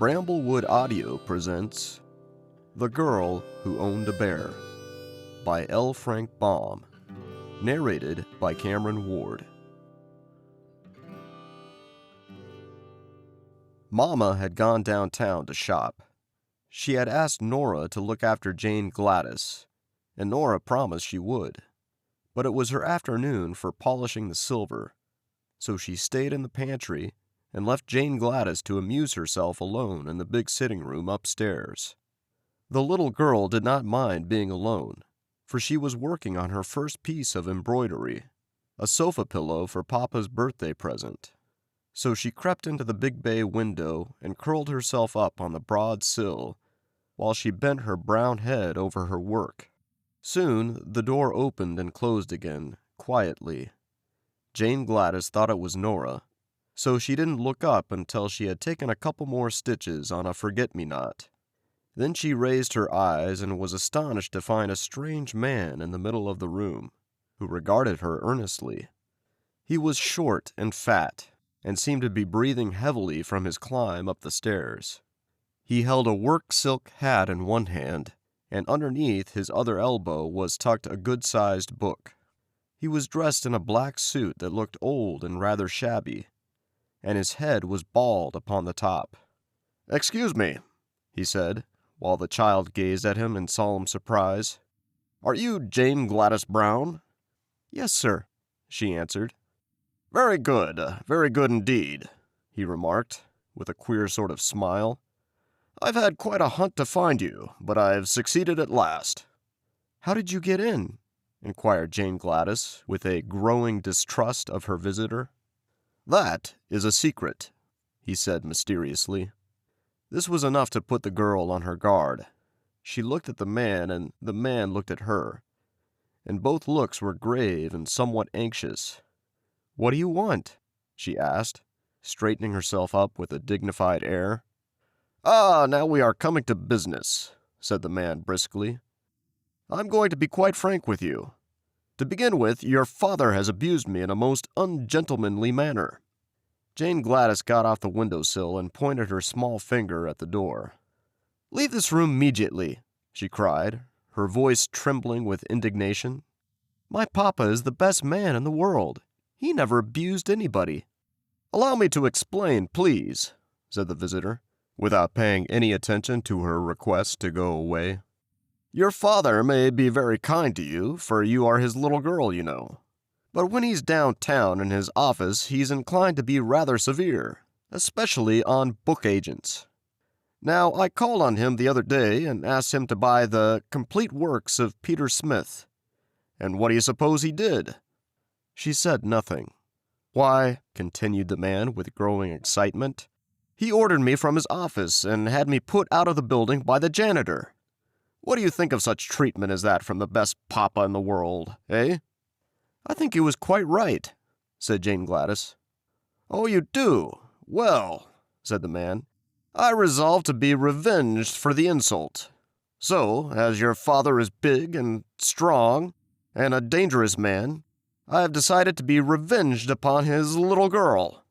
Bramblewood Audio presents The Girl Who Owned a Bear by L. Frank Baum, narrated by Cameron Ward. Mama had gone downtown to shop. She had asked Nora to look after Jane Gladys, and Nora promised she would. But it was her afternoon for polishing the silver, so she stayed in the pantry and left Jane Gladys to amuse herself alone in the big sitting room upstairs. The little girl did not mind being alone, for she was working on her first piece of embroidery, a sofa pillow for Papa's birthday present. So she crept into the big bay window and curled herself up on the broad sill while she bent her brown head over her work. Soon the door opened and closed again, quietly. Jane Gladys thought it was Nora, so she didn't look up until she had taken a couple more stitches on a forget-me-not. Then she raised her eyes and was astonished to find a strange man in the middle of the room, who regarded her earnestly. He was short and fat, and seemed to be breathing heavily from his climb up the stairs. He held a work silk hat in one hand, and underneath his other elbow was tucked a good-sized book. He was dressed in a black suit that looked old and rather shabby, and his head was bald upon the top. "Excuse me," he said, while the child gazed at him in solemn surprise. "Are you Jane Gladys Brown?" "Yes, sir," she answered. Very good indeed," he remarked, with a queer sort of smile. "I've had quite a hunt to find you, but I've succeeded at last." "How did you get in?" inquired Jane Gladys, with a growing distrust of her visitor. "That is a secret," he said mysteriously. This was enough to put the girl on her guard. She looked at the man, and the man looked at her, and both looks were grave and somewhat anxious. "What do you want?" she asked, straightening herself up with a dignified air. "Ah, now we are coming to business," said the man briskly. "I'm going to be quite frank with you. To begin with, your father has abused me in a most ungentlemanly manner." Jane Gladys got off the windowsill and pointed her small finger at the door. "Leave this room immediately," she cried, her voice trembling with indignation. "My papa is the best man in the world. He never abused anybody." "Allow me to explain, please," said the visitor, without paying any attention to her request to go away. "Your father may be very kind to you, for you are his little girl, you know. But when he's downtown in his office, he's inclined to be rather severe, especially on book agents. Now, I called on him the other day and asked him to buy the complete works of Peter Smith. And what do you suppose he did?" She said nothing. "Why," continued the man with growing excitement, "he ordered me from his office and had me put out of the building by the janitor. What do you think of such treatment as that from the best papa in the world, eh?" "I think he was quite right," said Jane Gladys. "Oh, you do? Well," said the man, "I resolved to be revenged for the insult. So, as your father is big and strong and a dangerous man, I have decided to be revenged upon his little girl."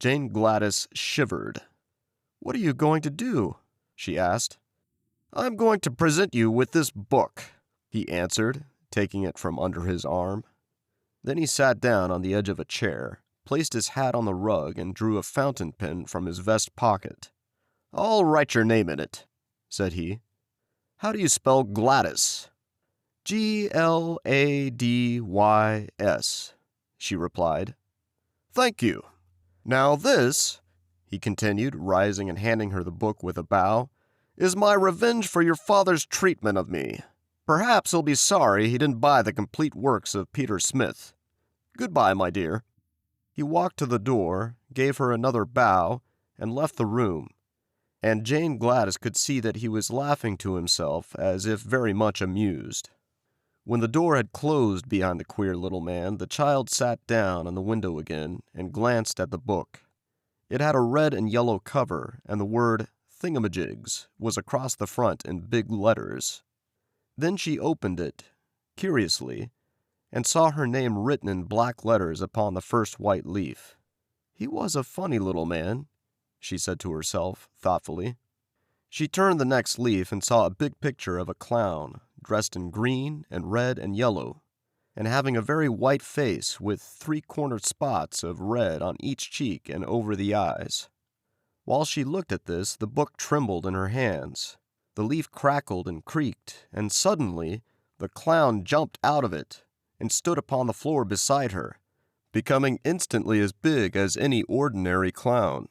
Jane Gladys shivered. "What are you going to do?" she asked. "I'm going to present you with this book," he answered, taking it from under his arm. Then he sat down on the edge of a chair, placed his hat on the rug, and drew a fountain pen from his vest pocket. "I'll write your name in it," said he. "How do you spell Gladys?" "Gladys," she replied. "Thank you. Now this," he continued, rising and handing her the book with a bow, "is my revenge for your father's treatment of me. Perhaps he'll be sorry he didn't buy the complete works of Peter Smith. Goodbye, my dear." He walked to the door, gave her another bow, and left the room, and Jane Gladys could see that he was laughing to himself as if very much amused. When the door had closed behind the queer little man, the child sat down on the window again and glanced at the book. It had a red and yellow cover, and the word "Thingamajigs" was across the front in big letters. Then she opened it, curiously, and saw her name written in black letters upon the first white leaf. He was a funny little man. she said to herself, thoughtfully. She turned the next leaf and saw a big picture of a clown, dressed in green and red and yellow, and having a very white face with 3-cornered spots of red on each cheek and over the eyes. While she looked at this, the book trembled in her hands. The leaf crackled and creaked, and suddenly the clown jumped out of it and stood upon the floor beside her, becoming instantly as big as any ordinary clown.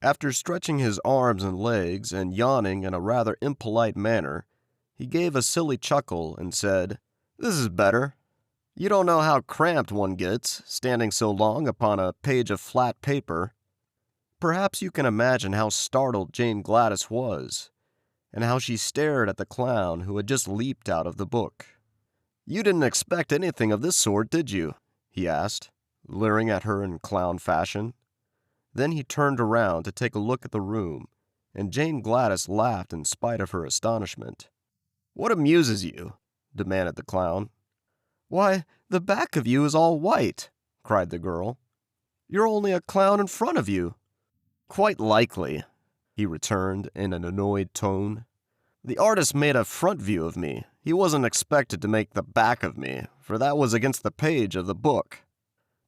After stretching his arms and legs and yawning in a rather impolite manner, he gave a silly chuckle and said, "This is better. You don't know how cramped one gets, standing so long upon a page of flat paper." Perhaps you can imagine how startled Jane Gladys was, and how she stared at the clown who had just leaped out of the book. "You didn't expect anything of this sort, did you?" he asked, leering at her in clown fashion. Then he turned around to take a look at the room, and Jane Gladys laughed in spite of her astonishment. "What amuses you?" demanded the clown. "Why, the back of you is all white," cried the girl. "You're only a clown in front of you." "Quite likely," he returned in an annoyed tone. "The artist made a front view of me. He wasn't expected to make the back of me, for that was against the page of the book."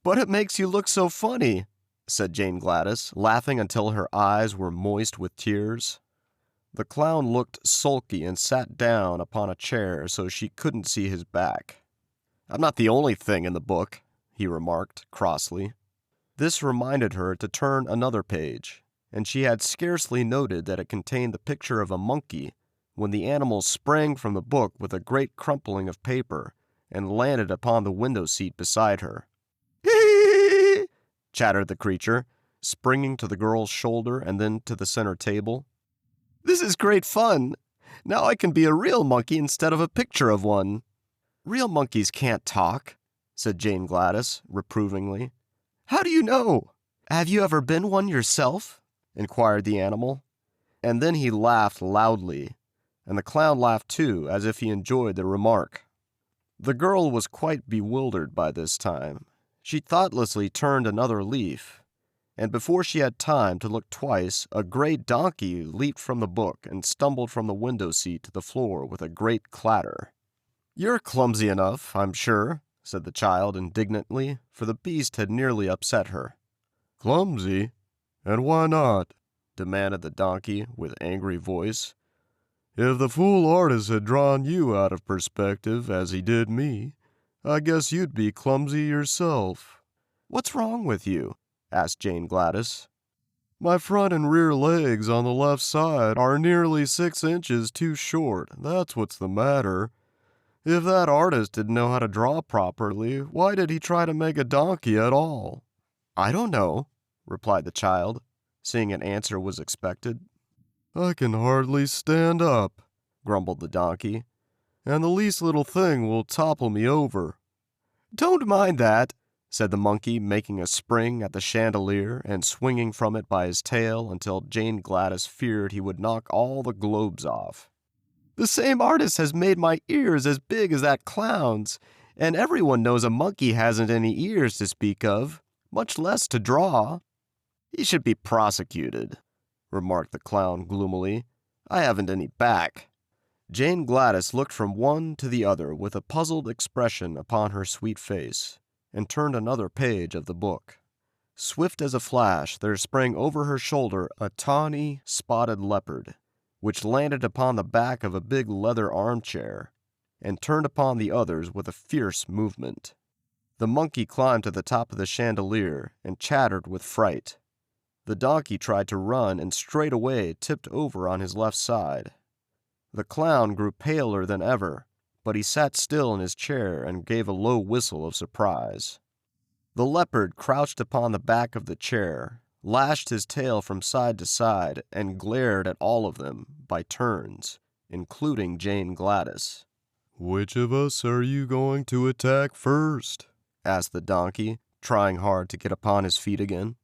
"But it makes you look so funny," said Jane Gladys, laughing until her eyes were moist with tears. The clown looked sulky and sat down upon a chair so she couldn't see his back. "I'm not the only thing in the book," he remarked crossly. This reminded her to turn another page, and she had scarcely noted that it contained the picture of a monkey when the animal sprang from the book with a great crumpling of paper and landed upon the window seat beside her. "Hee!" chattered the creature, springing to the girl's shoulder and then to the center table. "This is great fun. Now I can be a real monkey instead of a picture of one." "Real monkeys can't talk," said Jane Gladys reprovingly. "How do you know? Have you ever been one yourself?" inquired the animal. And then he laughed loudly, and the clown laughed too, as if he enjoyed the remark. The girl was quite bewildered by this time. She thoughtlessly turned another leaf, and before she had time to look twice, a gray donkey leaped from the book and stumbled from the window seat to the floor with a great clatter. "You're clumsy enough, I'm sure," said the child indignantly, for the beast had nearly upset her. "Clumsy? And why not?" demanded the donkey with angry voice. "If the fool artist had drawn you out of perspective as he did me, I guess you'd be clumsy yourself." "What's wrong with you?" asked Jane Gladys. "My front and rear legs on the left side are nearly 6 inches too short. That's what's the matter. If that artist didn't know how to draw properly, why did he try to make a donkey at all?" "I don't know," replied the child, seeing an answer was expected. "I can hardly stand up," grumbled the donkey, "and the least little thing will topple me over." "Don't mind that," said the monkey, making a spring at the chandelier and swinging from it by his tail until Jane Gladys feared he would knock all the globes off. "The same artist has made my ears as big as that clown's, and everyone knows a monkey hasn't any ears to speak of, much less to draw." "He should be prosecuted," remarked the clown gloomily. "I haven't any back." Jane Gladys looked from one to the other with a puzzled expression upon her sweet face, and turned another page of the book. Swift as a flash, there sprang over her shoulder a tawny, spotted leopard, which landed upon the back of a big leather armchair, and turned upon the others with a fierce movement. The monkey climbed to the top of the chandelier and chattered with fright. The donkey tried to run and straightway tipped over on his left side. The clown grew paler than ever, but he sat still in his chair and gave a low whistle of surprise. The leopard crouched upon the back of the chair, lashed his tail from side to side, and glared at all of them by turns, including Jane Gladys. "Which of us are you going to attack first?" asked the donkey, trying hard to get upon his feet again.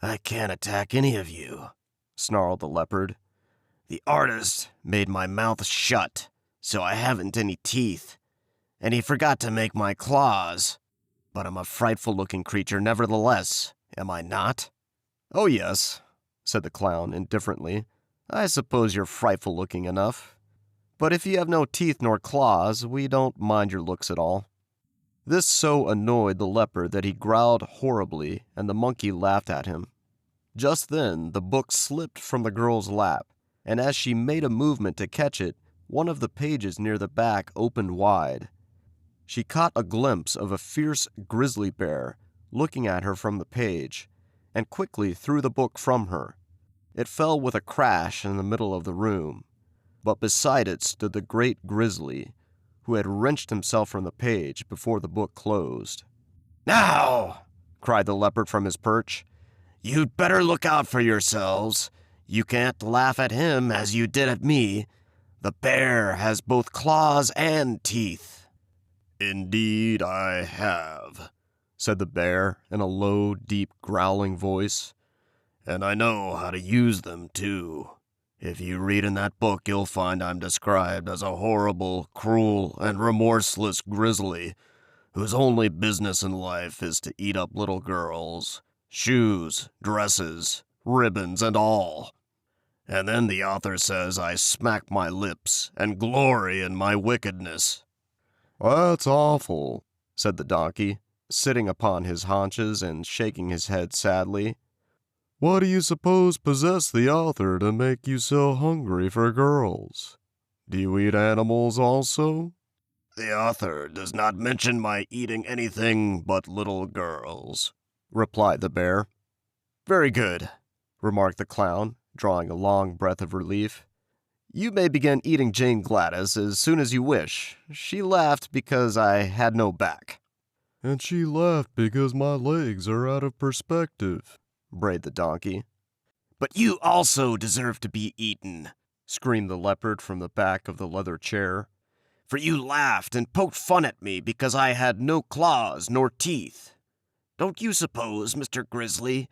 "I can't attack any of you," snarled the leopard. "The artist made my mouth shut, so I haven't any teeth, and he forgot to make my claws. But I'm a frightful-looking creature nevertheless, am I not?" "Oh, yes," said the clown indifferently. "I suppose you're frightful-looking enough. But if you have no teeth nor claws, we don't mind your looks at all." This so annoyed the leopard that he growled horribly, and the monkey laughed at him. Just then, the book slipped from the girl's lap, and as she made a movement to catch it, one of the pages near the back opened wide. She caught a glimpse of a fierce grizzly bear looking at her from the page, and quickly threw the book from her. It fell with a crash in the middle of the room, but beside it stood the great grizzly, who had wrenched himself from the page before the book closed. "Now," cried the leopard from his perch, "you'd better look out for yourselves. You can't laugh at him as you did at me. The bear has both claws and teeth." "Indeed I have," said the bear in a low, deep, growling voice. "And I know how to use them, too. If you read in that book, you'll find I'm described as a horrible, cruel, and remorseless grizzly whose only business in life is to eat up little girls, shoes, dresses, ribbons, and all. And then the author says I smack my lips and glory in my wickedness." "That's awful," said the donkey, sitting upon his haunches and shaking his head sadly. "What do you suppose possessed the author to make you so hungry for girls? Do you eat animals also?" "The author does not mention my eating anything but little girls," replied the bear. "Very good," remarked the clown, drawing a long breath of relief. "You may begin eating Jane Gladys as soon as you wish. She laughed because I had no back." "And she laughed because my legs are out of perspective," brayed the donkey. "But you also deserve to be eaten," screamed the leopard from the back of the leather chair. "For you laughed and poked fun at me because I had no claws nor teeth. Don't you suppose, Mr. Grizzly,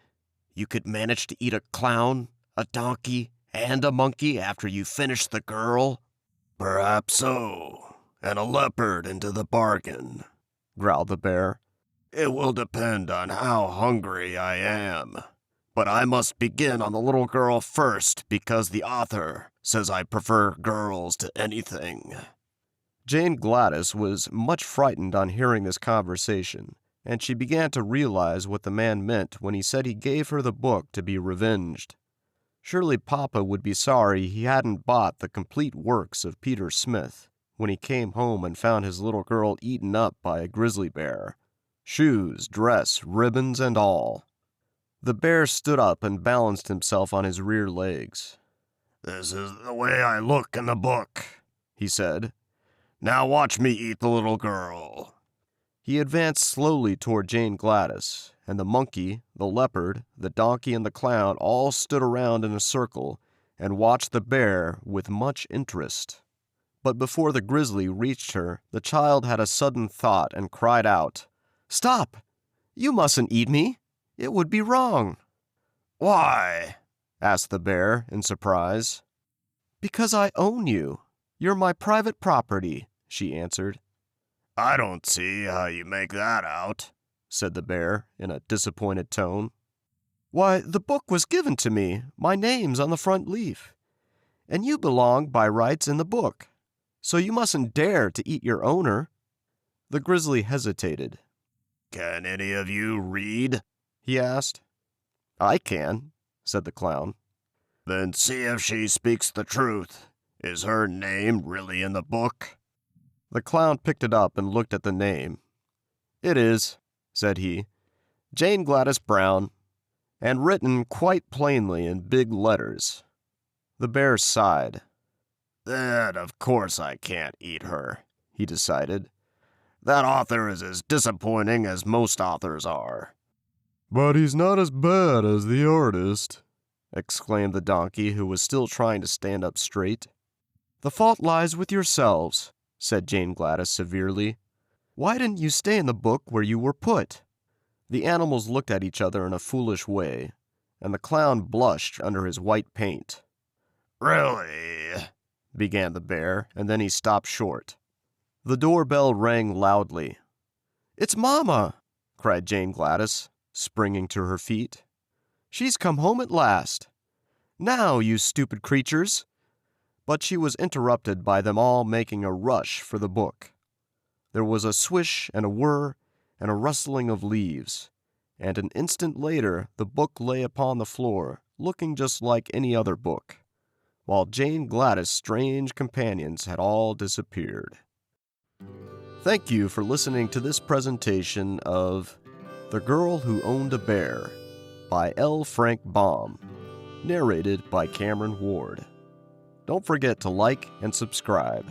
you could manage to eat a clown, a donkey, and a monkey after you finished the girl?" "Perhaps so, and a leopard into the bargain," growled the bear. "It will depend on how hungry I am. But I must begin on the little girl first because the author says I prefer girls to anything." Jane Gladys was much frightened on hearing this conversation, and she began to realize what the man meant when he said he gave her the book to be revenged. Surely Papa would be sorry he hadn't bought the complete works of Peter Smith when he came home and found his little girl eaten up by a grizzly bear. Shoes, dress, ribbons, and all. The bear stood up and balanced himself on his rear legs. "This is the way I look in the book," he said. "Now watch me eat the little girl." He advanced slowly toward Jane Gladys, and the monkey, the leopard, the donkey, and the clown all stood around in a circle and watched the bear with much interest. But before the grizzly reached her, the child had a sudden thought and cried out, "Stop! You mustn't eat me. It would be wrong." "Why?" asked the bear in surprise. "Because I own you. You're my private property," she answered. "I don't see how you make that out," said the bear in a disappointed tone. "Why, the book was given to me. My name's on the front leaf. And you belong by rights in the book. So you mustn't dare to eat your owner." The grizzly hesitated. "Can any of you read?" he asked. "I can," said the clown. "Then see if she speaks the truth. Is her name really in the book?" The clown picked it up and looked at the name. "It is," said he, "Jane Gladys Brown, and written quite plainly in big letters." The bear sighed. "Then of course I can't eat her," he decided. "That author is as disappointing as most authors are." "But he's not as bad as the artist," exclaimed the donkey, who was still trying to stand up straight. "The fault lies with yourselves," said Jane Gladys severely. "Why didn't you stay in the book where you were put?" The animals looked at each other in a foolish way, and the clown blushed under his white paint. "Really?" began the bear, and then he stopped short. The doorbell rang loudly. "It's Mama!" cried Jane Gladys, springing to her feet. "She's come home at last. Now, you stupid creatures!" But she was interrupted by them all making a rush for the book. There was a swish and a whir and a rustling of leaves, and an instant later the book lay upon the floor, looking just like any other book, while Jane Gladys' strange companions had all disappeared. Thank you for listening to this presentation of The Girl Who Owned a Bear by L. Frank Baum, narrated by Cameron Ward. Don't forget to like and subscribe.